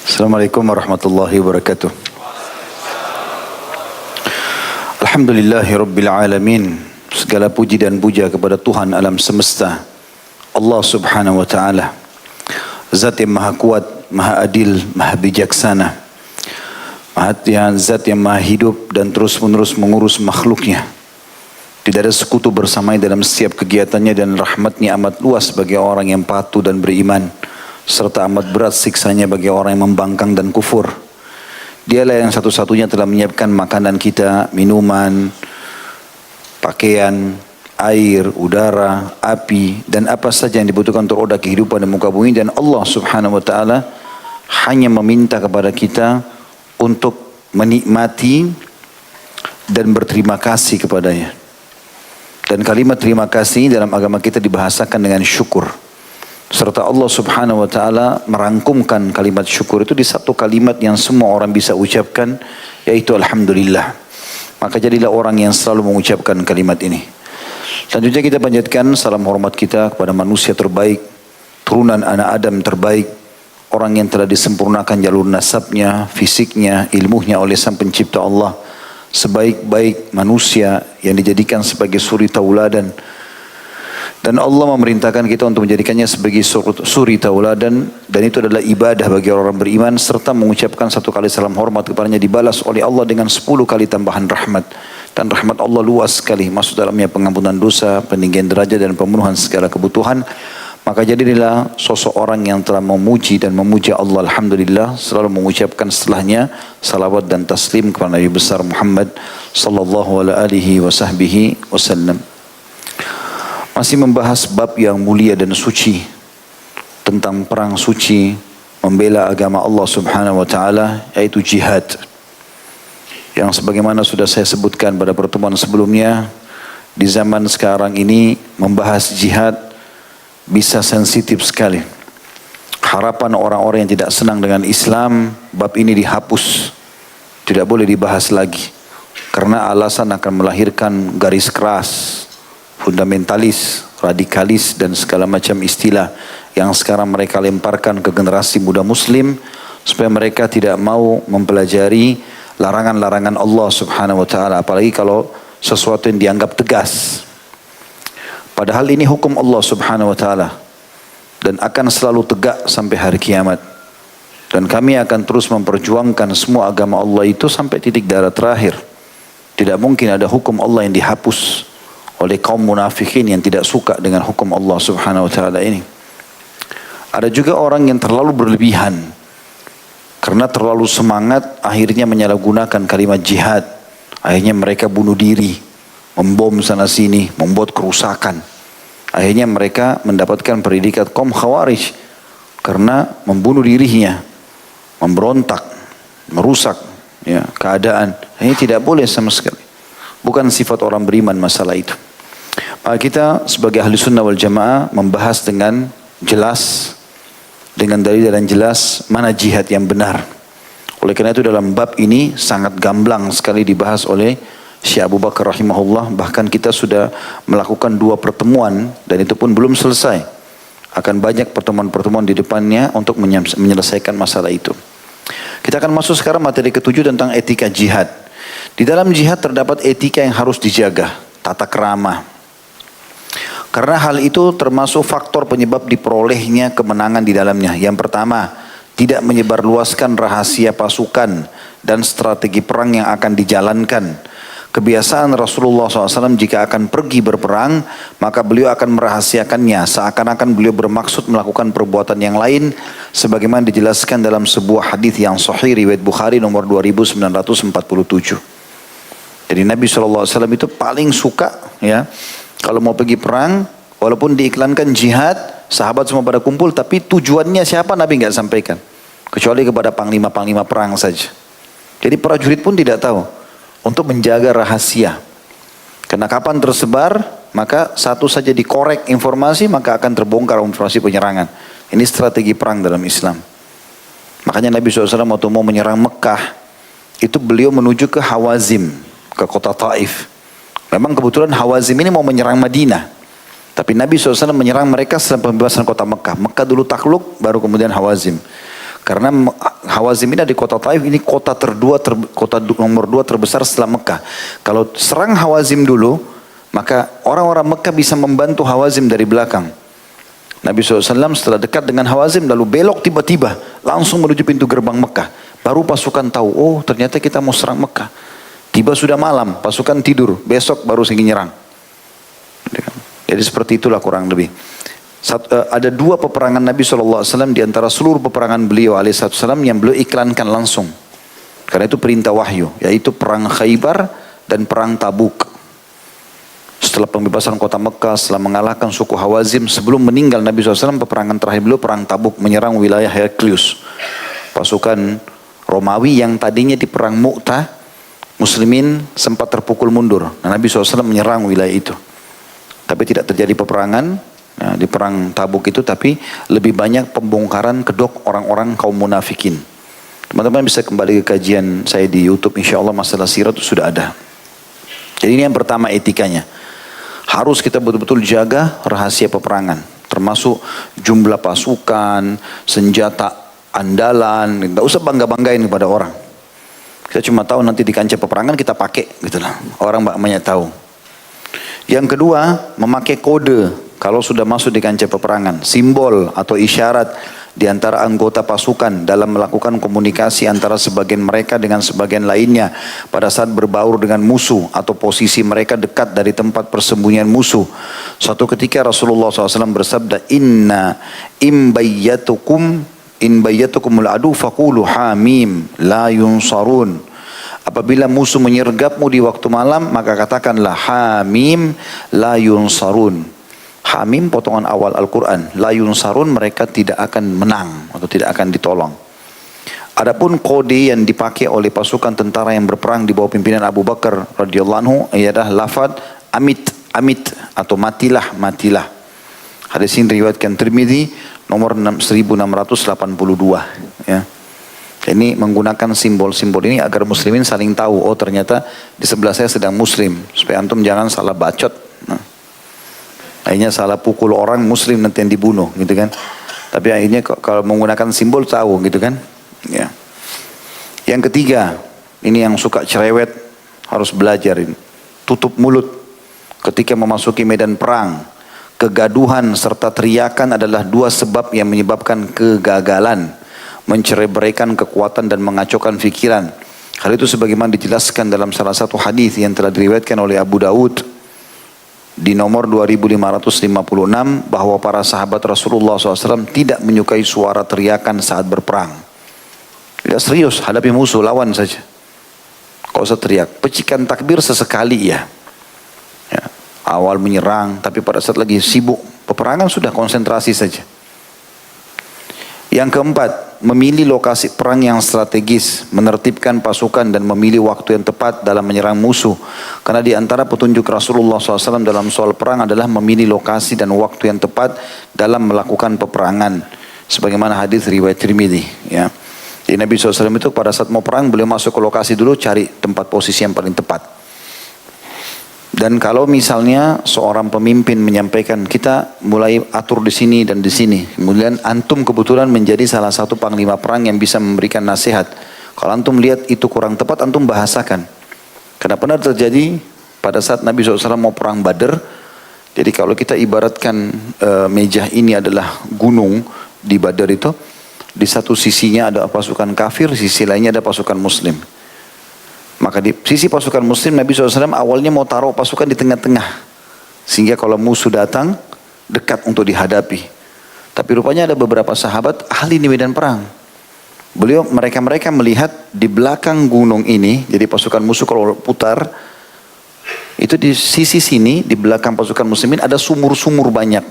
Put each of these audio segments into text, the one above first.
Assalamualaikum warahmatullahi wabarakatuh. Alhamdulillahi rabbil alamin. Segala puji dan puja kepada Tuhan alam semesta, Allah subhanahu wa ta'ala, Zat yang maha kuat, maha adil, maha bijaksana, Zat yang maha hidup dan terus menerus mengurus makhluknya. Tidak ada sekutu bersamanya dalam setiap kegiatannya, dan rahmatnya amat luas bagi orang yang patuh dan beriman, serta amat berat siksanya bagi orang yang membangkang dan kufur. Dialah yang satu-satunya telah menyiapkan makanan kita, minuman, pakaian, air, udara, api, dan apa saja yang dibutuhkan untuk roda kehidupan di muka bumi. Dan Allah subhanahu wa ta'ala hanya meminta kepada kita untuk menikmati dan berterima kasih kepadanya. Dan kalimat terima kasih dalam agama kita dibahasakan dengan syukur. Serta Allah subhanahu wa ta'ala merangkumkan kalimat syukur itu di satu kalimat yang semua orang bisa ucapkan, yaitu Alhamdulillah. Maka jadilah orang yang selalu mengucapkan kalimat ini. Selanjutnya kita panjatkan salam hormat kita kepada manusia terbaik, turunan anak Adam terbaik, orang yang telah disempurnakan jalur nasabnya, fisiknya, ilmunya oleh Sang Pencipta Allah, sebaik-baik manusia yang dijadikan sebagai suri tauladan. Dan Allah memerintahkan kita untuk menjadikannya sebagai suri tauladan, dan itu adalah ibadah bagi orang beriman, serta mengucapkan satu kali salam hormat kepadanya dibalas oleh Allah dengan 10 kali tambahan rahmat. Dan rahmat Allah luas sekali, masuk dalamnya pengampunan dosa, peninggian derajat, dan pemenuhan segala kebutuhan. Maka jadilah sosok orang yang telah memuji dan memuja Allah, Alhamdulillah, selalu mengucapkan setelahnya salawat dan taslim kepada Nabi besar Muhammad sallallahu alaihi wasallam. Masih membahas bab yang mulia dan suci tentang perang suci membela agama Allah subhanahu wa ta'ala, yaitu jihad. Yang sebagaimana sudah saya sebutkan pada pertemuan sebelumnya, di zaman sekarang ini membahas jihad bisa sensitif sekali. Harapan orang-orang yang tidak senang dengan Islam, bab ini dihapus, tidak boleh dibahas lagi, karena alasan akan melahirkan garis keras, fundamentalis, radikalis, dan segala macam istilah yang sekarang mereka lemparkan ke generasi muda muslim supaya mereka tidak mau mempelajari larangan-larangan Allah subhanahu wa ta'ala, apalagi kalau sesuatu yang dianggap tegas. Padahal ini hukum Allah subhanahu wa ta'ala dan akan selalu tegak sampai hari kiamat. Dan kami akan terus memperjuangkan semua agama Allah itu sampai titik darah terakhir. Tidak mungkin ada hukum Allah yang dihapus oleh kaum munafikin yang tidak suka dengan hukum Allah subhanahu wa ta'ala ini. Ada juga orang yang terlalu berlebihan, karena terlalu semangat akhirnya menyalahgunakan kalimat jihad. Akhirnya mereka bunuh diri, membom sana sini, membuat kerusakan. Akhirnya mereka mendapatkan predikat kaum khawarij karena membunuh dirinya, memberontak, merusak keadaan. Ini tidak boleh sama sekali. Bukan sifat orang beriman masalah itu. Maka kita sebagai ahli sunnah wal jamaah membahas dengan jelas, dengan dalil dan jelas mana jihad yang benar. Oleh karena itu dalam bab ini sangat gamblang sekali dibahas oleh Syekh Abu Bakar rahimahullah. Bahkan kita sudah melakukan 2 pertemuan dan itu pun belum selesai. Akan banyak pertemuan-pertemuan di depannya untuk menyelesaikan masalah itu. Kita akan masuk sekarang materi ke-7 tentang etika jihad. Di dalam jihad terdapat etika yang harus dijaga, tata krama. Karena hal itu termasuk faktor penyebab diperolehnya kemenangan di dalamnya. Yang pertama, tidak menyebarluaskan rahasia pasukan dan strategi perang yang akan dijalankan. Kebiasaan Rasulullah SAW jika akan pergi berperang, maka beliau akan merahasiakannya, seakan-akan beliau bermaksud melakukan perbuatan yang lain, sebagaimana dijelaskan dalam sebuah hadis yang sahih riwayat Bukhari nomor 2947. Jadi Nabi SAW itu paling suka kalau mau pergi perang, walaupun diiklankan jihad, sahabat semua pada kumpul, tapi tujuannya siapa Nabi nggak sampaikan, kecuali kepada panglima-panglima perang saja. Jadi prajurit pun tidak tahu, untuk menjaga rahasia. Karena kapan tersebar, maka satu saja dikorek informasi, maka akan terbongkar informasi penyerangan. Ini strategi perang dalam Islam. Makanya Nabi SAW waktu mau menyerang Mekah, itu beliau menuju ke Hawazim, ke kota Taif. Memang kebetulan Hawazim ini mau menyerang Madinah. Tapi Nabi SAW menyerang mereka setelah pembebasan kota Mekah. Mekah dulu takluk, baru kemudian Hawazim. Karena Hawazim ini di kota Taif, ini kota kota nomor 2 terbesar setelah Mekah. Kalau serang Hawazim dulu, maka orang-orang Mekah bisa membantu Hawazim dari belakang. Nabi SAW setelah dekat dengan Hawazim lalu belok tiba-tiba langsung menuju pintu gerbang Mekah. Baru pasukan tahu, oh ternyata kita mau serang Mekah. Tiba sudah malam, pasukan tidur, besok baru segi nyerang. Jadi seperti itulah kurang lebih. Ada 2 peperangan Nabi SAW di antara seluruh peperangan beliau alaihissalam yang beliau iklankan langsung. Karena itu perintah wahyu, yaitu perang Khaybar dan perang Tabuk. Setelah pembebasan kota Mekah, setelah mengalahkan suku Hawazim, sebelum meninggal Nabi SAW, peperangan terakhir beliau perang Tabuk, menyerang wilayah Heraklius. Pasukan Romawi yang tadinya di perang Mu'tah, Muslimin sempat terpukul mundur. Nah, Nabi SAW menyerang wilayah itu. Tapi tidak terjadi peperangan. Nah, di perang Tabuk itu, tapi lebih banyak pembongkaran kedok orang-orang kaum munafikin. Teman-teman bisa kembali ke kajian saya di YouTube, insya Allah masalah sirat itu sudah ada. Jadi ini yang pertama etikanya. Harus kita betul-betul jaga rahasia peperangan. Termasuk jumlah pasukan, senjata andalan. Tidak usah bangga-banggain kepada orang. Kita cuma tahu nanti di kancah peperangan kita pakai. Gitulah. Orang banyak tahu. Yang kedua, memakai kode. Kalau sudah masuk di kancah peperangan, simbol atau isyarat di antara anggota pasukan dalam melakukan komunikasi antara sebagian mereka dengan sebagian lainnya pada saat berbaur dengan musuh atau posisi mereka dekat dari tempat persembunyian musuh. Suatu ketika Rasulullah SAW bersabda, Inna imbayyatukumul adu faqulu hamim la yunsarun. Apabila musuh menyergapmu di waktu malam, maka katakanlah hamim la yunsarun. Hamim potongan awal Al-Quran. La yunsarun, mereka tidak akan menang atau tidak akan ditolong. Adapun kode yang dipakai oleh pasukan tentara yang berperang di bawah pimpinan Abu Bakar radhiyallahu anhu ialah lafaz amit, amit atau matilah, matilah. Hadis ini diriwayatkan Tirmidzi nomor 1682. Ya. Ini menggunakan simbol-simbol ini agar muslimin saling tahu, oh ternyata di sebelah saya sedang muslim, supaya antum jangan salah bacot. Akhirnya salah pukul orang muslim nanti yang dibunuh gitu kan. Tapi akhirnya kalau menggunakan simbol tahu gitu kan. Ya. Yang ketiga, ini yang suka cerewet harus belajar ini. Tutup mulut ketika memasuki medan perang. Kegaduhan serta teriakan adalah 2 sebab yang menyebabkan kegagalan, mencerai-beraikan kekuatan dan mengacaukan fikiran. Hal itu sebagaimana dijelaskan dalam salah satu hadis yang telah diriwayatkan oleh Abu Daud di nomor 2556 bahwa para sahabat Rasulullah SAW tidak menyukai suara teriakan saat berperang. Tidak serius, hadapi musuh, lawan saja. Kau usah teriak, pecikan takbir sesekali ya. Awal menyerang, tapi pada saat lagi sibuk peperangan sudah konsentrasi saja. Yang keempat, memilih lokasi perang yang strategis, menertibkan pasukan dan memilih waktu yang tepat dalam menyerang musuh. Karena di antara petunjuk Rasulullah SAW dalam soal perang adalah memilih lokasi dan waktu yang tepat dalam melakukan peperangan. Sebagaimana hadis riwayat Tirmidzi. Ya. Jadi Nabi SAW itu pada saat mau perang, beliau masuk ke lokasi dulu, cari tempat posisi yang paling tepat. Dan kalau misalnya seorang pemimpin menyampaikan kita mulai atur di sini dan di sini, kemudian antum kebetulan menjadi salah satu panglima perang yang bisa memberikan nasihat. Kalau antum lihat itu kurang tepat, antum bahasakan. Karena pernah terjadi pada saat Nabi SAW mau perang Badar. Jadi kalau kita ibaratkan meja ini adalah gunung di Badar itu, di satu sisinya ada pasukan kafir, sisi lainnya ada pasukan Muslim. Maka di sisi pasukan muslim Nabi SAW awalnya mau taruh pasukan di tengah-tengah. Sehingga kalau musuh datang dekat untuk dihadapi. Tapi rupanya ada beberapa sahabat ahli di medan perang. Mereka melihat di belakang gunung ini, jadi pasukan musuh kalau putar, itu di sisi sini, di belakang pasukan muslimin ada sumur-sumur banyak.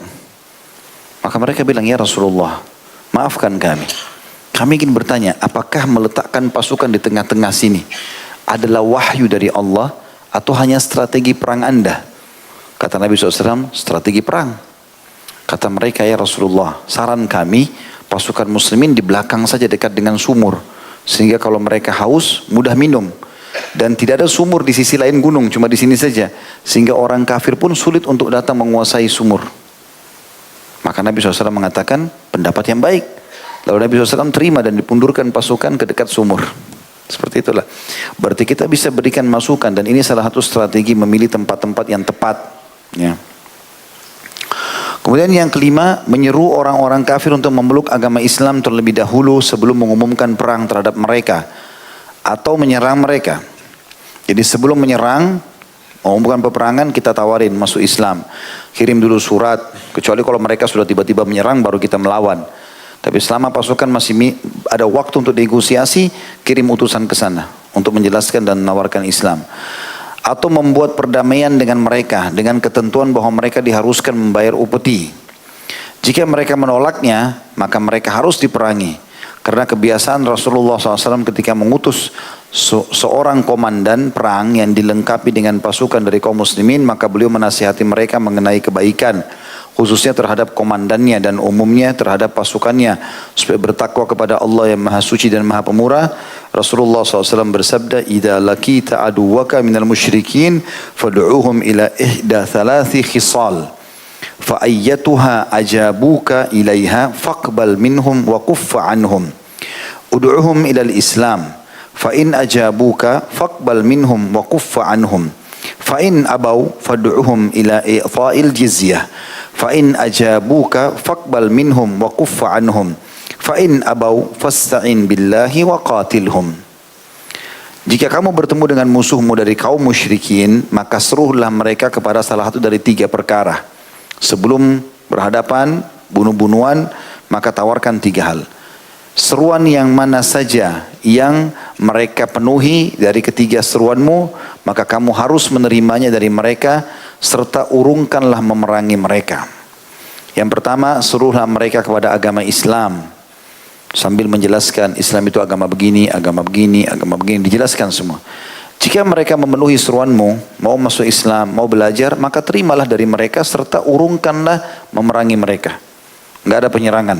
Maka mereka bilang, ya Rasulullah, maafkan kami. Kami ingin bertanya, apakah meletakkan pasukan di tengah-tengah sini adalah wahyu dari Allah atau hanya strategi perang Anda? Kata Nabi SAW, strategi perang. Kata mereka, ya Rasulullah, saran kami pasukan muslimin di belakang saja dekat dengan sumur. Sehingga kalau mereka haus, mudah minum. Dan tidak ada sumur di sisi lain gunung, cuma di sini saja. Sehingga orang kafir pun sulit untuk datang menguasai sumur. Maka Nabi SAW mengatakan, pendapat yang baik. Lalu Nabi SAW terima dan dipundurkan pasukan ke dekat sumur. Seperti itulah. Berarti kita bisa berikan masukan, dan ini salah satu strategi memilih tempat-tempat yang tepat. Ya. Kemudian yang kelima, menyeru orang-orang kafir untuk memeluk agama Islam terlebih dahulu sebelum mengumumkan perang terhadap mereka atau menyerang mereka. Jadi sebelum menyerang, mengumumkan peperangan, kita tawarin masuk Islam. Kirim dulu surat, kecuali kalau mereka sudah tiba-tiba menyerang baru kita melawan. Tapi selama pasukan masih ada waktu untuk negosiasi, kirim utusan ke sana untuk menjelaskan dan menawarkan Islam. Atau membuat perdamaian dengan mereka dengan ketentuan bahwa mereka diharuskan membayar upeti. Jika mereka menolaknya, maka mereka harus diperangi. Karena kebiasaan Rasulullah SAW ketika mengutus seorang komandan perang yang dilengkapi dengan pasukan dari kaum muslimin, maka beliau menasihati mereka mengenai kebaikan, khususnya terhadap komandannya dan umumnya terhadap pasukannya, supaya bertakwa kepada Allah yang Maha Suci dan Maha Pemurah. Rasulullah SAW bersabda, "Idza laqita aduwaka minal musyrikin fad'uuhum ila ihda thalathi khisal, fa ayyatuha ajabuka ilaiha faqbal minhum wa kuffa anhum. Ud'uuhum ila al-Islam, fa in ajabuka faqbal minhum wa kuffa anhum. Fa in abaw fad'uuhum ila i'tha'il jizyah. Fa in ajabuka faqbal minhum wa kuffa anhum. Fa in abaw fasta'in billahi wa qatilhum." Jika kamu bertemu dengan musuhmu dari kaum musyrikin, maka seruhlah mereka kepada salah satu dari 3 perkara. Sebelum berhadapan, bunuh-bunuhan, maka tawarkan 3 hal. Seruan yang mana saja yang mereka penuhi dari ketiga seruanmu, maka kamu harus menerimanya dari mereka, serta urungkanlah memerangi mereka. Yang pertama, seruhlah mereka kepada agama Islam, sambil menjelaskan Islam itu agama begini, agama begini, agama begini, dijelaskan semua. Jika mereka memenuhi seruanmu, mau masuk Islam, mau belajar, maka terimalah dari mereka serta urungkanlah memerangi mereka. Enggak ada penyerangan.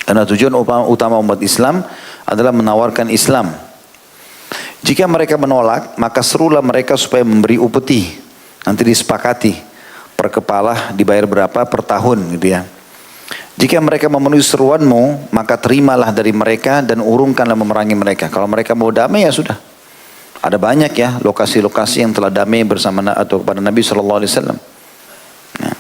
Karena tujuan utama umat Islam adalah menawarkan Islam. Jika mereka menolak, maka serulah mereka supaya memberi upeti. Nanti disepakati per kepala dibayar berapa per tahun gitu ya. Jika mereka memenuhi seruanmu, maka terimalah dari mereka dan urungkanlah memerangi mereka. Kalau mereka mau damai, ya sudah. Ada banyak ya lokasi-lokasi yang telah damai bersama atau kepada Nabi SAW. Nah.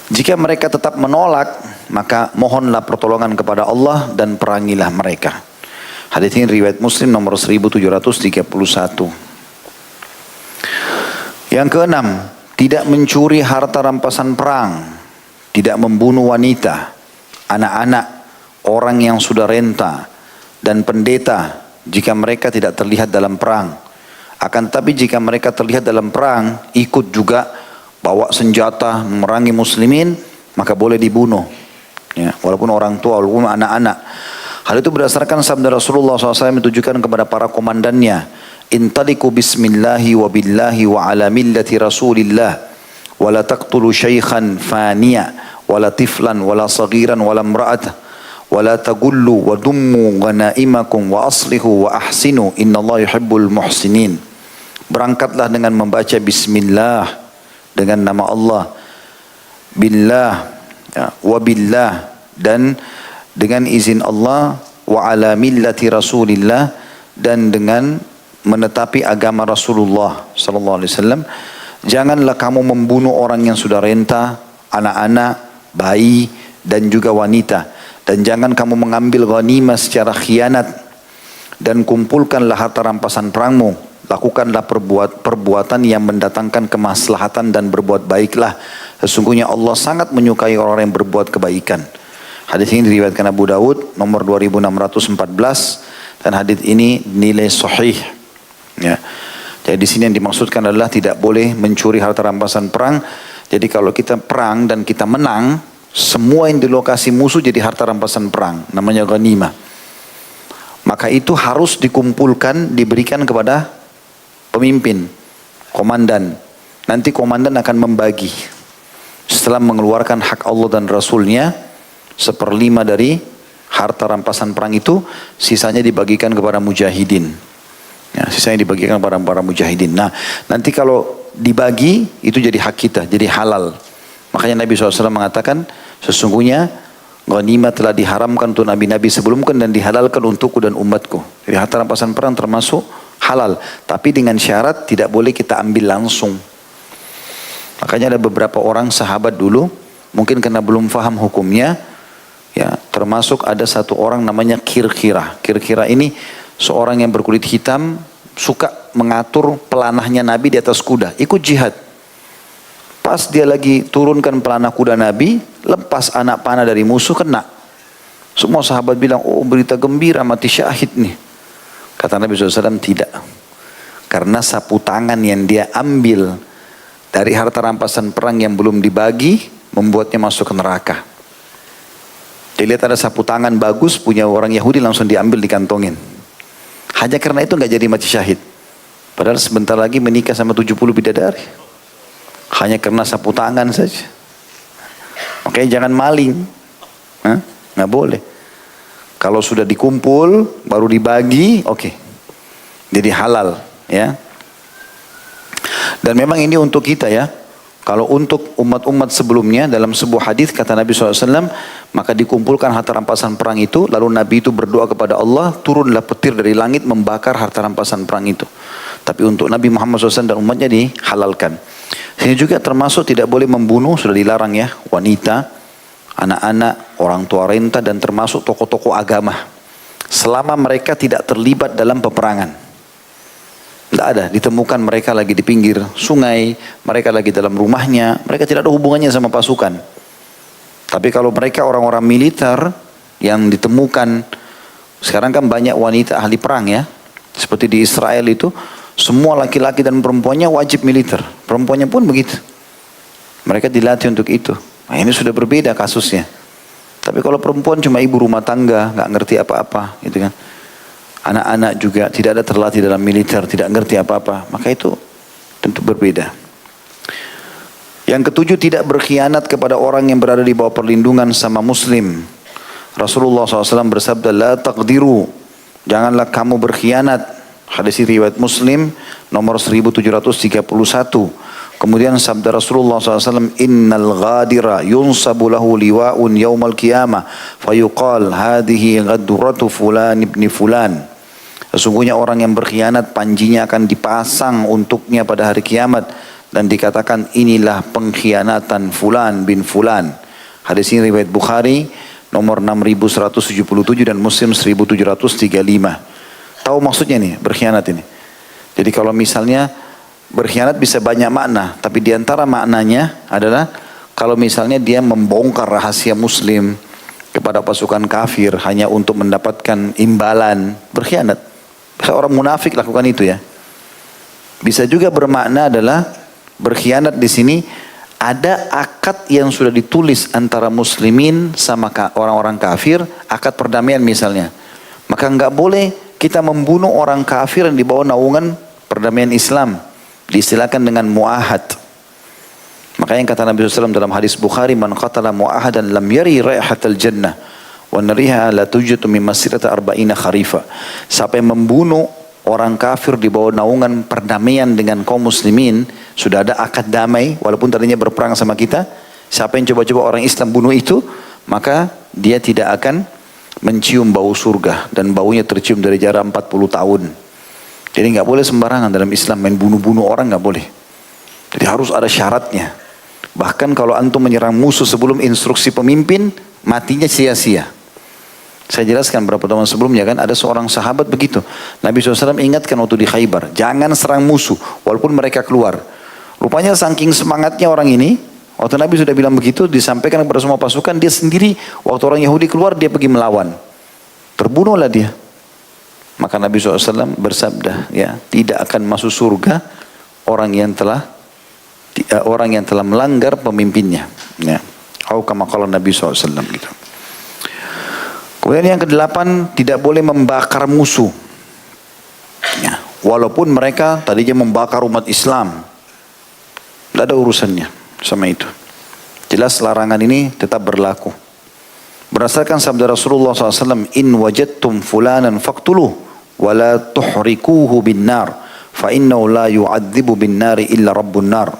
Jika mereka tetap menolak, maka mohonlah pertolongan kepada Allah dan perangilah mereka. Hadits ini riwayat Muslim nomor 1731. Yang keenam, tidak mencuri harta rampasan perang. Tidak membunuh wanita, anak-anak, orang yang sudah renta, dan pendeta jika mereka tidak terlihat dalam perang. Akan tetapi jika mereka terlihat dalam perang, ikut juga bawa senjata memerangi muslimin, maka boleh dibunuh. Ya, walaupun orang tua, walaupun anak-anak. Hal itu berdasarkan sabda Rasulullah SAW ditujukan kepada para komandannya. Intaliku bismillahi wa billahi wa ala millati rasulillah. Wala taqtulu syaikhan faniya wala tiflan wala saghiran wala imra'ata wala tagullu wa dummu ghanaimakum wa aslihu wa ahsinu innallaha yuhibbul muhsinin. Berangkatlah dengan membaca bismillah, dengan nama Allah, billah ya, wa billah, dan dengan izin Allah, wa ala millati rasulillah, dan dengan menetapi agama Rasulullah sallallahu alaihi wasallam. Janganlah kamu membunuh orang yang sudah renta, anak-anak, bayi, dan juga wanita. Dan jangan kamu mengambil ghanimah secara khianat. Dan kumpulkanlah harta rampasan perangmu. Lakukanlah perbuatan yang mendatangkan kemaslahatan dan berbuat baiklah. Sesungguhnya Allah sangat menyukai orang yang berbuat kebaikan. Hadis ini diriwayatkan Abu Dawud nomor 2614, dan hadis ini nilai sahih. Ya. Jadi di sini yang dimaksudkan adalah tidak boleh mencuri harta rampasan perang. Jadi kalau kita perang dan kita menang, semua yang di lokasi musuh jadi harta rampasan perang, namanya ghanimah. Maka itu harus dikumpulkan, diberikan kepada pemimpin, komandan. Nanti komandan akan membagi. Setelah mengeluarkan hak Allah dan Rasulnya, 1/5 dari harta rampasan perang itu, sisanya dibagikan kepada mujahidin. Ya, sisanya dibagikan kepada para mujahidin. Nah, nanti kalau dibagi, itu jadi hak kita, jadi halal. Makanya Nabi SAW mengatakan, sesungguhnya Ghanimah telah diharamkan untuk nabi-nabi sebelumku dan dihalalkan untukku dan umatku. Jadi harta rampasan perang termasuk halal. Tapi dengan syarat tidak boleh kita ambil langsung. Makanya ada beberapa orang sahabat dulu, mungkin karena belum faham hukumnya, ya, termasuk ada satu orang namanya Kirkirah. Kirkirah ini seorang yang berkulit hitam, suka mengatur pelanahnya Nabi di atas kuda, ikut jihad. Pas dia lagi turunkan pelanah kuda Nabi, lepas anak panah dari musuh, kena. Semua sahabat bilang, oh berita gembira, mati syahid nih. Kata Nabi SAW, tidak. Karena sapu tangan yang dia ambil dari harta rampasan perang yang belum dibagi, membuatnya masuk ke neraka. Dia lihat ada sapu tangan bagus, punya orang Yahudi, langsung diambil, dikantongin. Hanya karena itu nggak jadi mati syahid. Padahal sebentar lagi menikah sama 70 bidadari. Hanya karena sapu tangan saja. Makanya jangan maling. Nggak boleh. Kalau sudah dikumpul, baru dibagi, oke. Jadi halal. Ya. Dan memang ini untuk kita ya. Kalau untuk umat-umat sebelumnya, dalam sebuah hadis kata Nabi SAW, maka dikumpulkan harta rampasan perang itu, lalu Nabi itu berdoa kepada Allah, turunlah petir dari langit membakar harta rampasan perang itu. Tapi untuk Nabi Muhammad SAW dan umatnya dihalalkan. Ini juga termasuk tidak boleh membunuh, sudah dilarang ya, wanita, anak-anak, orang tua renta, dan termasuk tokoh-tokoh agama. Selama mereka tidak terlibat dalam peperangan. Tidak ada, ditemukan mereka lagi di pinggir sungai, mereka lagi dalam rumahnya, mereka tidak ada hubungannya sama pasukan. Tapi kalau mereka orang-orang militer yang ditemukan, sekarang kan banyak wanita ahli perang ya, seperti di Israel itu, semua laki-laki dan perempuannya wajib militer, perempuannya pun begitu. Mereka dilatih untuk itu. Nah, ini sudah berbeda kasusnya. Tapi kalau perempuan cuma ibu rumah tangga, nggak ngerti apa-apa, gitu kan. Anak-anak juga tidak ada terlatih dalam militer, tidak ngerti apa-apa, maka itu tentu berbeda. Yang ketujuh, tidak berkhianat kepada orang yang berada di bawah perlindungan sama muslim. Rasulullah SAW bersabda, la taqdiru, janganlah kamu berkhianat. Hadis riwayat Muslim nomor 1731. Kemudian sabda Rasulullah SAW, innal ghadira yunsabu lahu liwa'un yawmal qiyamah fayuqal hadhihi ghaduratu fulan ibni fulan. Sesungguhnya orang yang berkhianat panjinya akan dipasang untuknya pada hari kiamat dan dikatakan inilah pengkhianatan fulan bin fulan. Hadis ini riwayat Bukhari nomor 6177 dan Muslim 1735. Tahu maksudnya nih berkhianat ini. Jadi kalau misalnya berkhianat bisa banyak makna, tapi diantara maknanya adalah kalau misalnya dia membongkar rahasia muslim kepada pasukan kafir hanya untuk mendapatkan imbalan, berkhianat. Bisa orang munafik lakukan itu ya. Bisa juga bermakna adalah berkhianat di sini ada akad yang sudah ditulis antara muslimin sama orang-orang kafir, akad perdamaian misalnya. Maka enggak boleh kita membunuh orang kafir yang di bawah naungan perdamaian Islam. Diistilahkan dengan mu'ahad. Makanya kata Nabi SAW dalam hadis Bukhari, man qatala mu'ahadan lam yari raihatal jannah wa nariha la tujatu min masirata arba'ina kharifa. Siapa yang membunuh orang kafir di bawah naungan perdamaian dengan kaum muslimin, sudah ada akad damai walaupun tadinya berperang sama kita, siapa yang coba-coba orang Islam bunuh itu, maka dia tidak akan mencium bau surga dan baunya tercium dari jarak 40 tahun. Jadi nggak boleh sembarangan dalam Islam main bunuh-bunuh orang, nggak boleh. Jadi harus ada syaratnya. Bahkan kalau antum menyerang musuh sebelum instruksi pemimpin, matinya sia-sia. Saya jelaskan beberapa tahun sebelumnya kan ada seorang sahabat begitu. Nabi SAW ingatkan waktu di Khaybar, jangan serang musuh walaupun mereka keluar. Rupanya saking semangatnya orang ini, waktu Nabi sudah bilang begitu, disampaikan kepada semua pasukan, dia sendiri waktu orang Yahudi keluar dia pergi melawan. Terbunuhlah dia. Maka Nabi SAW bersabda, ya, tidak akan masuk surga orang yang telah melanggar pemimpinnya. Ya. Atau kama qala Nabi SAW gitu. Kemudian yang ke-8, tidak boleh membakar musuh. Ya. Walaupun mereka tadinya membakar umat Islam, tidak ada urusannya sama itu. Jelas larangan ini tetap berlaku. Berdasarkan sabda Rasulullah SAW, in wajadtum fulanan faqtuluh wala tuhrikuhu bin nar fa innahu la yu'adzibu bin nari illa rabbun nar.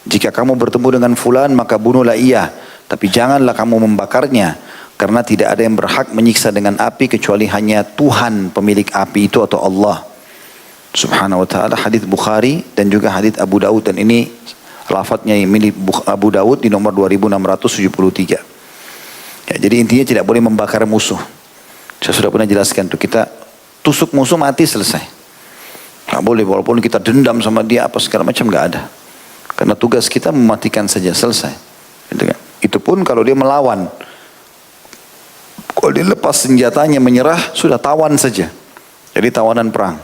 Jika kamu bertemu dengan fulan maka bunuhlah ia, tapi janganlah kamu membakarnya, Karena tidak ada yang berhak menyiksa dengan api kecuali hanya Tuhan pemilik api itu atau Allah subhanahu wa ta'ala. Hadis Bukhari dan juga hadis Abu Daud, dan ini lafadznya yang milik Abu Daud di nomor 2673. Ya, jadi intinya tidak boleh membakar musuh. Saya sudah pernah jelaskan tuh, kita tusuk musuh mati selesai. Nggak boleh, walaupun kita dendam sama dia apa segala macam, nggak ada. Karena tugas kita mematikan saja, selesai. Gitu kan? Itu pun kalau dia melawan. Kalau dia lepas senjatanya menyerah, sudah tawan saja. Jadi tawanan perang.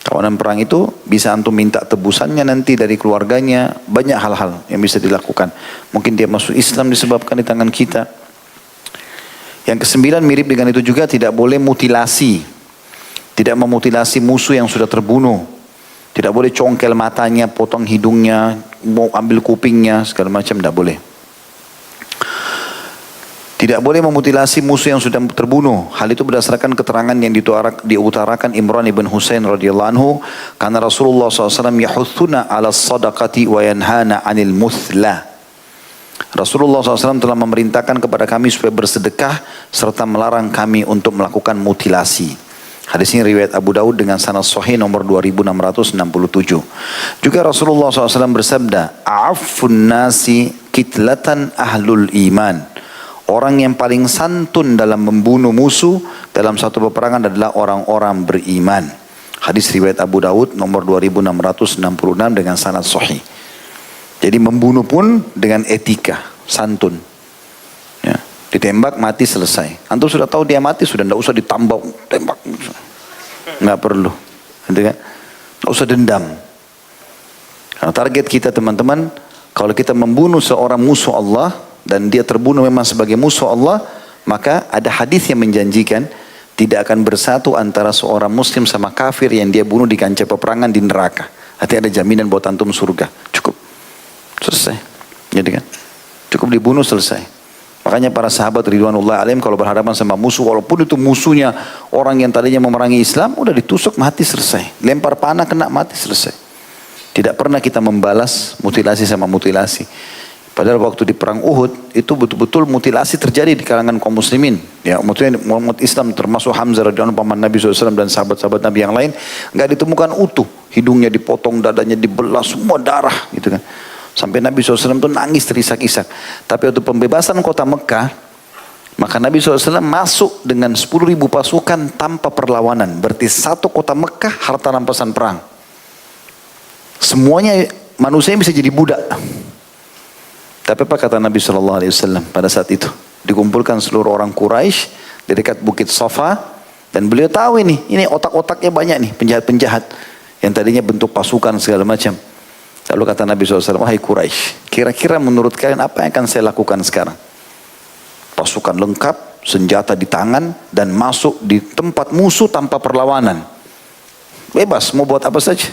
Tawanan perang itu bisa antum minta tebusannya nanti dari keluarganya. Banyak hal-hal yang bisa dilakukan. Mungkin dia masuk Islam disebabkan di tangan kita. Yang kesembilan mirip dengan itu juga, tidak boleh mutilasi. Tidak memutilasi musuh yang sudah terbunuh. Tidak boleh congkel matanya, potong hidungnya, mau ambil kupingnya, segala macam tidak boleh. Tidak boleh memutilasi musuh yang sudah terbunuh. Hal itu berdasarkan keterangan yang diutarakan Imran ibn Husain radhiyallahu anhu, karena Rasulullah SAW yahuthuna ala sadaqati wa yanhana anil muthla. Rasulullah SAW telah memerintahkan kepada kami supaya bersedekah serta melarang kami untuk melakukan mutilasi. Hadis ini riwayat Abu Daud dengan sanad sahih nomor 2667. Juga Rasulullah SAW bersabda, "A'affun nasi kitlatan ahlul iman." Orang yang paling santun dalam membunuh musuh dalam satu peperangan adalah orang-orang beriman. Hadis riwayat Abu Daud nomor 2666 dengan sanad sahih. Jadi membunuh pun dengan etika, santun. Ya, ditembak mati selesai. Antum sudah tahu dia mati, sudah tidak usah ditambah tembak. Nggak perlu. Gitu kan? Nggak usah dendam. Karena target kita teman-teman, kalau kita membunuh seorang musuh Allah dan dia terbunuh memang sebagai musuh Allah, maka ada hadis yang menjanjikan tidak akan bersatu antara seorang muslim sama kafir yang dia bunuh di kancah peperangan di neraka. Artinya ada jaminan buat antum surga. Cukup. Selesai. Jadi kan? Cukup dibunuh selesai. Makanya para sahabat ridwanullah alaihim kalau berhadapan sama musuh, walaupun itu musuhnya orang yang tadinya memerangi Islam, udah ditusuk mati selesai. Lempar panah kena mati selesai. Tidak pernah kita membalas mutilasi sama mutilasi. Padahal waktu di perang Uhud itu betul-betul mutilasi terjadi di kalangan kaum muslimin. Ya, umat Islam termasuk Hamzah radhiyallahu anhu, paman Nabi SAW dan sahabat-sahabat Nabi yang lain, nggak ditemukan utuh. Hidungnya dipotong, dadanya dibelah, semua darah, gitu kan. Sampai Nabi SAW itu nangis terisak-isak. Tapi waktu pembebasan kota Mekah, maka Nabi SAW masuk dengan 10.000 pasukan tanpa perlawanan. Berarti satu kota Mekah harta rampasan perang. Semuanya manusia bisa jadi budak. Tapi apa kata Nabi SAW pada saat itu? Dikumpulkan seluruh orang Quraisy di dekat Bukit Safa. Dan beliau tahu ini otak-otaknya banyak nih, penjahat-penjahat. Yang tadinya bentuk pasukan segala macam. Lalu kata Nabi SAW, "Wahai Quraisy, kira-kira menurut kalian apa yang akan saya lakukan sekarang?" Pasukan lengkap, senjata di tangan, dan masuk di tempat musuh tanpa perlawanan. Bebas, mau buat apa saja.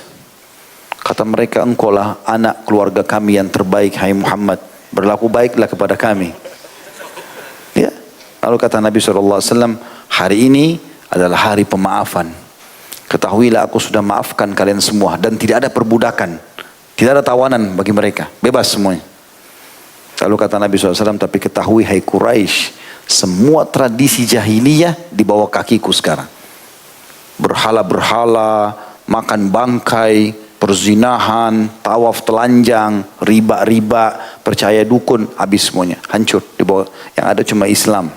Kata mereka, "Engkaulah anak keluarga kami yang terbaik, hai Muhammad. Berlaku baiklah kepada kami." Ya. Lalu kata Nabi SAW, "Hari ini adalah hari pemaafan. Ketahuilah aku sudah maafkan kalian semua dan tidak ada perbudakan. Tidak ada tawanan bagi mereka. Bebas semuanya." Lalu kata Nabi SAW, "Tapi ketahui hai Quraisy, semua tradisi jahiliyah di bawah kakiku sekarang. Berhala-berhala, makan bangkai, perzinahan, tawaf telanjang, riba-riba, percaya dukun, habis semuanya. Hancur di bawah. Yang ada cuma Islam.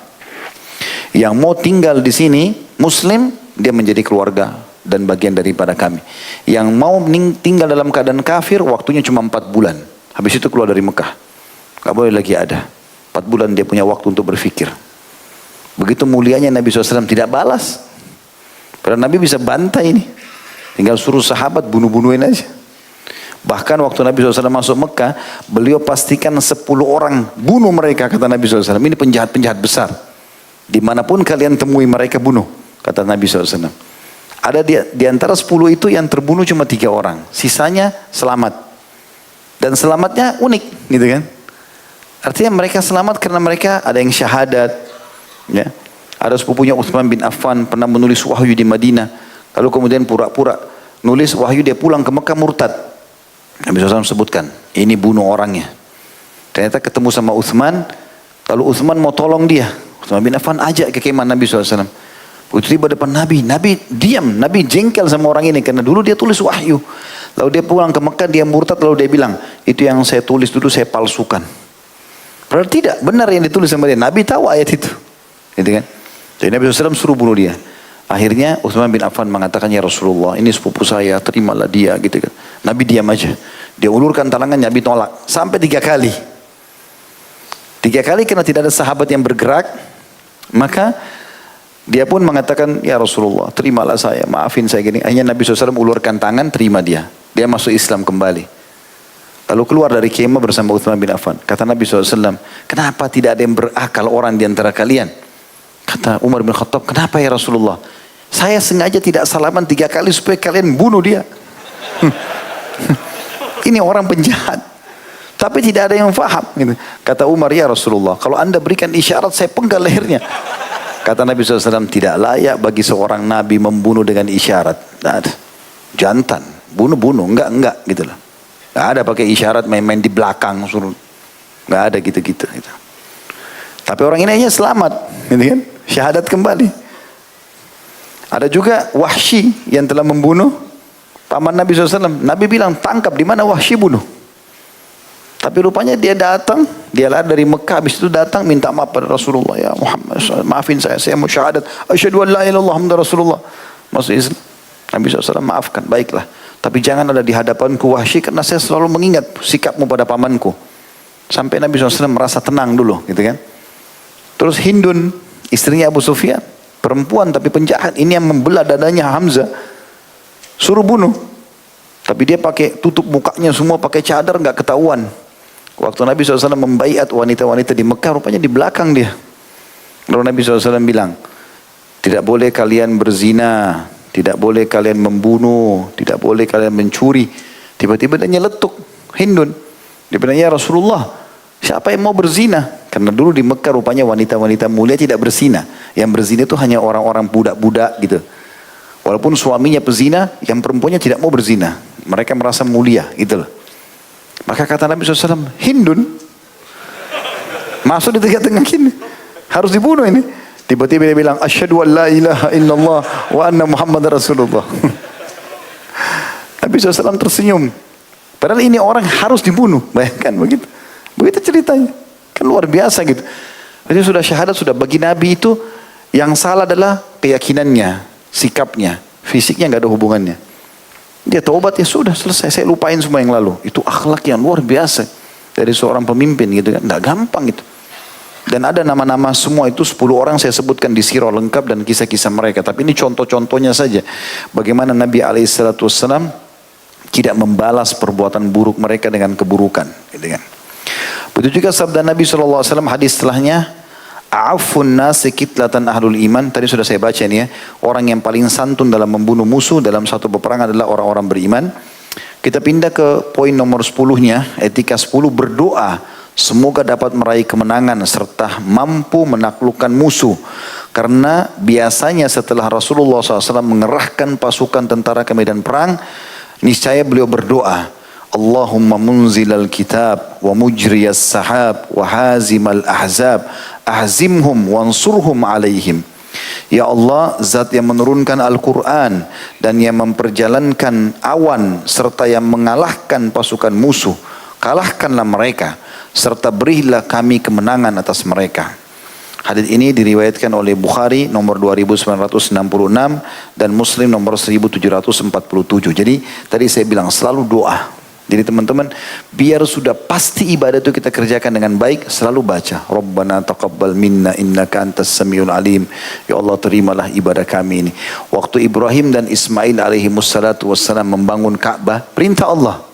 Yang mau tinggal di sini, Muslim, dia menjadi keluarga dan bagian daripada kami. Yang mau tinggal dalam keadaan kafir, waktunya cuma 4 bulan. Habis itu keluar dari Mekah. Gak boleh lagi ada. 4 bulan dia punya waktu untuk berfikir." Begitu mulianya Nabi SAW tidak balas. Padahal Nabi bisa bantai ini. Tinggal suruh sahabat bunuh-bunuhin aja. Bahkan waktu Nabi SAW masuk Mekah, beliau pastikan 10 orang bunuh mereka, kata Nabi SAW. Ini penjahat-penjahat besar. Dimanapun kalian temui mereka bunuh, kata Nabi SAW. Ada di antara 10 itu yang terbunuh cuma 3 orang. Sisanya selamat. Dan selamatnya unik, gitu kan. Artinya mereka selamat karena mereka ada yang syahadat. Ya. Ada sepupunya Utsman bin Affan pernah menulis wahyu di Madinah. Lalu kemudian pura-pura nulis wahyu, dia pulang ke Mekah murtad. Nabi SAW sebutkan, ini bunuh orangnya. Ternyata ketemu sama Utsman. Lalu Utsman mau tolong dia. Utsman bin Affan ajak ke kemah Nabi SAW. Begitu tiba depan Nabi, Nabi diam, Nabi jengkel sama orang ini karena dulu dia tulis wahyu. Lalu dia pulang ke Mekah, dia murtad, lalu dia bilang, itu yang saya tulis dulu saya palsukan. Padahal tidak, benar yang ditulis sama dia. Nabi tahu ayat itu. Gitu kan? Jadi Nabi SAW suruh bunuh dia. Akhirnya Utsman bin Affan mengatakan, ya Rasulullah, ini sepupu saya, terimalah dia. Gitu kan. Nabi diam aja. Dia ulurkan tangan, Nabi tolak. Sampai 3 kali. 3 kali karena tidak ada sahabat yang bergerak. Maka dia pun mengatakan, ya Rasulullah, terimalah saya, maafin saya gini. Akhirnya Nabi SAW ulurkan tangan, terima dia. Dia masuk Islam kembali. Lalu keluar dari kemah bersama Utsman bin Affan. Kata Nabi SAW, kenapa tidak ada yang berakal orang di antara kalian? Kata Umar bin Khattab, kenapa ya Rasulullah? Saya sengaja tidak salaman 3 kali supaya kalian bunuh dia. Ini orang penjahat. Tapi tidak ada yang faham. Kata Umar, ya Rasulullah, kalau anda berikan isyarat saya penggal lehernya. Kata Nabi SAW, tidak layak bagi seorang Nabi membunuh dengan isyarat. Nah, jantan, bunuh-bunuh, enggak gitu loh. Enggak ada pakai isyarat main-main di belakang suruh. Enggak ada gitu-gitu. Gitu. Tapi orang ini hanya selamat, gitu kan? Syahadat kembali. Ada juga Wahsy yang telah membunuh paman Nabi SAW. Nabi bilang, tangkap, di mana Wahsy bunuh. Tapi rupanya dia datang, dia lari dari Mekah, habis itu datang minta maaf pada Rasulullah. Ya Muhammad, maafin saya mau syahadat. Asyhadu an la ilaha illallah Muhammadar Rasulullah. Masuk Islam. Nabi SAW maafkan, baiklah. Tapi jangan ada di hadapanku Wahsy karena saya selalu mengingat sikapmu pada pamanku. Sampai Nabi SAW merasa tenang dulu, gitu kan. Terus Hindun, istrinya Abu Sufyan, perempuan tapi penjahat. Ini yang membelah dadanya Hamzah. Suruh bunuh. Tapi dia pakai tutup mukanya semua pakai cadar, nggak ketahuan. Waktu Nabi SAW membaiat wanita-wanita di Mekah, rupanya di belakang dia. Lalu Nabi SAW bilang, tidak boleh kalian berzina, tidak boleh kalian membunuh, tidak boleh kalian mencuri. Tiba-tiba dia nyeletuk Hindun. Dia bilang, ya Rasulullah, siapa yang mau berzina? Karena dulu di Mekah rupanya wanita-wanita mulia tidak berzina. Yang berzina itu hanya orang-orang budak-budak gitu. Walaupun suaminya pezina, yang perempuannya tidak mau berzina. Mereka merasa mulia, gitu loh. Maka kata Nabi SAW, Hindun masuk di tengah-tengah kini, harus dibunuh ini. Tiba-tiba dia bilang, asyhadu an la ilaha illallah wa anna Muhammadar Rasulullah. Nabi SAW tersenyum. Padahal ini orang harus dibunuh, bayangkan begitu. Begitu ceritanya, kan luar biasa gitu. Jadi sudah syahadat, sudah bagi Nabi itu yang salah adalah keyakinannya, sikapnya, fisiknya nggak ada hubungannya. Dia taubat, ya sudah selesai, saya lupain semua yang lalu. Itu akhlak yang luar biasa dari seorang pemimpin gitu kan, nggak gampang gitu. Dan ada nama-nama semua itu 10 orang saya sebutkan di sirah lengkap dan kisah-kisah mereka. Tapi ini contoh-contohnya saja. Bagaimana Nabi SAW tidak membalas perbuatan buruk mereka dengan keburukan. Gitu kan. Begitu juga sabda Nabi SAW hadis setelahnya. A'afun nasi kitlatan ahlul iman. Tadi sudah saya baca ini ya. Orang yang paling santun dalam membunuh musuh dalam satu peperangan adalah orang-orang beriman. Kita pindah ke poin nomor 10-nya. Etika 10, berdoa. Semoga dapat meraih kemenangan serta mampu menaklukkan musuh. Karena biasanya setelah Rasulullah SAW mengerahkan pasukan tentara ke medan perang, niscaya beliau berdoa, Allahumma munzilal kitab wa mujriyas sahab wa hazimal ahzab ahzimhum wansurhum alaihim. Ya Allah, zat yang menurunkan Al-Quran dan yang memperjalankan awan serta yang mengalahkan pasukan musuh, kalahkanlah mereka serta berilah kami kemenangan atas mereka. Hadis ini diriwayatkan oleh Bukhari nomor 2966 dan Muslim nomor 1747. Jadi tadi saya bilang selalu doa. Jadi teman-teman, biar sudah pasti ibadah itu kita kerjakan dengan baik, selalu baca Rabbana taqabbal minna innaka antas samiul alim. Ya Allah, terimalah ibadah kami ini. Waktu Ibrahim dan Ismail alaihi wassalatu wassalam membangun Ka'bah, perintah Allah.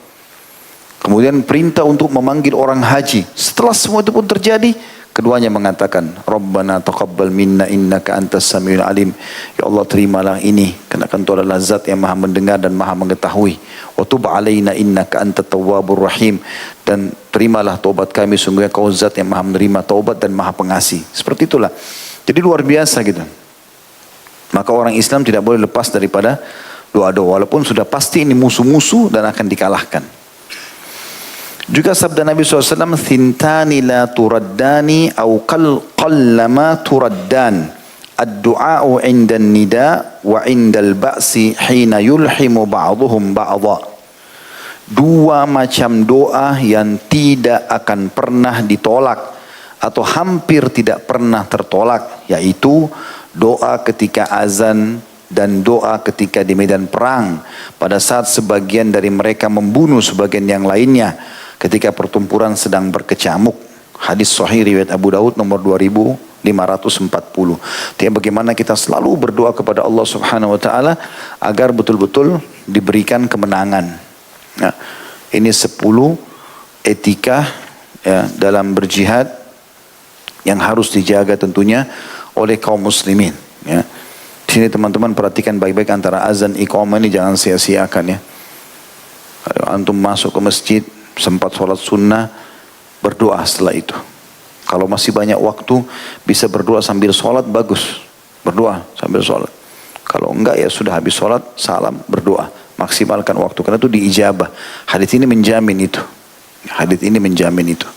Kemudian perintah untuk memanggil orang haji. Setelah semua itu pun terjadi, keduanya mengatakan, Rabbana taqabbal minna innaka antas samiul alim. Ya Allah, terimalah ini, karena Engkau adalah zat yang maha mendengar dan maha mengetahui. Wa tub alaina innaka antat tawwabur rahim. Dan terimalah taubat kami, sungguhnya Kau zat yang maha menerima taubat dan maha pengasih. Seperti itulah. Jadi luar biasa gitu. Maka orang Islam tidak boleh lepas daripada doa-doa. Walaupun sudah pasti ini musuh-musuh dan akan dikalahkan. Juga sabda Nabi SAW, "Thintani la turaddani au qallama turaddan. Ad-du'a'u 'inda nida wa 'inda al-ba'si hina yulhimu ba'duhum ba'dha." Dua macam doa yang tidak akan pernah ditolak atau hampir tidak pernah tertolak, yaitu doa ketika azan dan doa ketika di medan perang, pada saat sebagian dari mereka membunuh sebagian yang lainnya, ketika pertempuran sedang berkecamuk. Hadis sahih riwayat Abu Daud nomor 2540. Jadi bagaimana kita selalu berdoa kepada Allah Subhanahu wa taala agar betul-betul diberikan kemenangan. Nah, ini 10 etika ya, dalam berjihad yang harus dijaga tentunya oleh kaum muslimin. Ya. Di sini teman-teman perhatikan baik-baik antara azan iqamah ini jangan sia-siakan ya. Kalau antum masuk ke masjid sempat sholat sunnah, berdoa setelah itu. Kalau masih banyak waktu bisa berdoa sambil sholat, bagus. Berdoa sambil sholat. Kalau enggak ya sudah habis sholat salam berdoa. Maksimalkan waktu karena itu diijabah. Hadits ini menjamin itu. Hadits ini menjamin itu.